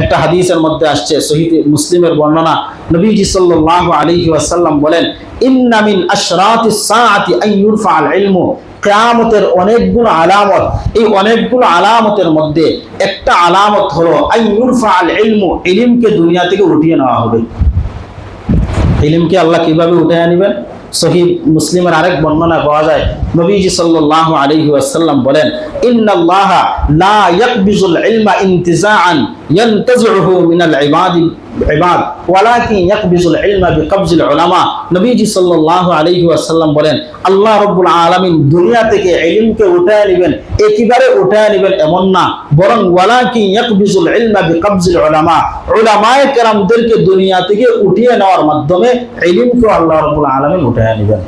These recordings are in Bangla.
একটা হাদিসের মধ্যে আসছে, সহিহ মুসলিমের বর্ণনা, নবীজি সাল্লাল্লাহু আলাইহি ওয়াসাল্লাম বলেন, ইন্না মিন আশরাতিস সাআতি আন ইউরফাআল ইলমু, কিয়ামতের অনেকগুলো আলামত, এই অনেকগুলো আলামতের মধ্যে একটা আলামত হলো আন ইউরফাআল ইলমু, ইলমকে দুনিয়া থেকে উঠিয়ে নেওয়া হবে। ইলমকে আল্লাহ কিভাবে উঠিয়ে আনবেন? সহিহ মুসলিমের আরেক বর্ণনা পাওয়া যায়, নবীজি সাল্লাল্লাহু আলাইহি ওয়াসাল্লাম বলেন, ইন্নাল্লাহা লা ইয়াকবিজুল ইলমা ইনতিজাআন ইয়ানতাজিউহু মিনাল ইবাদ ওয়ালাকিন ইয়াকবিজুল ইলমা বিকবজিল উলামা। নবীজি সাল্লাল্লাহু আলাইহি ওয়াসাল্লাম বলেন, আল্লাহ রাব্বুল আলামিন দুনিয়া থেকে ইলমকে উঠায় নেবেন, একেবারে উঠায় নেবেন এমন না, বরং ওয়ালাকিন ইয়াকবিজুল ইলমা বিকবজিল উলামা, উলামায়ে কেরামদেরকে দুনিয়া থেকে উঠিয়ে নেওয়ার মাধ্যমে ইলমকে আল্লাহ রাব্বুল আলামিন উঠায় নেবেন।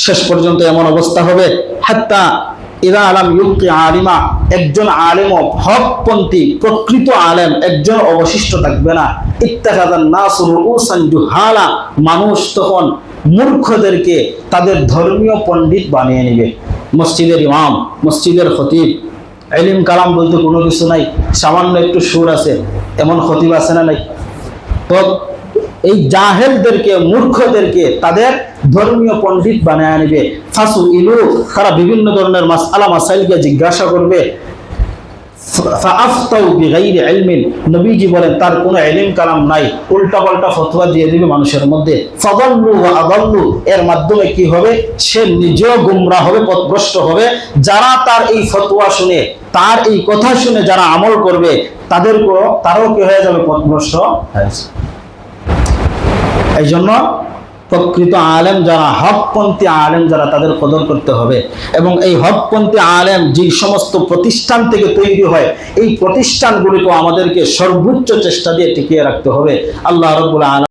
শেষ পর্যন্ত এমন অবস্থা হবে, হাত্তা ইদা আলাম ইউবকি আলিমা, একজন আলেম, হকপন্থী প্রকৃত আলেম একজন অবশিষ্ট থাকবে না। ইত্তাখাযান নাসু রুউসান জুহালা, মানুষ তখন মূর্খদেরকে তাদের ধর্মীয় পণ্ডিত বানিয়ে নেবে। মসজিদের ইমাম, মসজিদের খতিব, ইলম কালাম বলতে কোনো কিছু নাই, সামান্য একটু সুর আছে, এমন খতিব আছে না নাই? তো এই জাহেলদেরকে, মূর্খদেরকে তাদের ধর্মীয় পণ্ডিত বানায় আনবে। ফাসু ইলু, তারা বিভিন্ন ধরনের মাসআলা মাসাইলকে জিজ্ঞাসা করবে। ফাআফতাউ বিগাইরি ইলমিন, নবীজি বলেন তার কোনো ইলম কালাম নাই, উল্টা পাল্টা ফতোয়া দিয়ে দিবে মানুষের মধ্যে। ফাদাল্লু ওয়া আদাল্লু, এর মাধ্যমে কি হবে? সে নিজেও গুমরাহ হবে, পথভ্রষ্ট হবে। যারা তার এই ফতোয়া শুনে, তার এই কথা শুনে যারা আমল করবে, তারাও কি হয়ে যাবে? পথভ্রষ্ট হয়ে যাবে। এই জন্য প্রকৃত আলেম যারা, হকপন্থী আলেম যারা, তাদের কদর করতে হবে। এবং এই হকপন্থী আলেম যে সমস্ত প্রতিষ্ঠান থেকে তৈরি হয়, এই প্রতিষ্ঠানগুলিকে আমাদেরকে সর্বোচ্চ চেষ্টা দিয়ে টিকিয়ে রাখতে হবে। আল্লাহ রাব্বুল আলামিন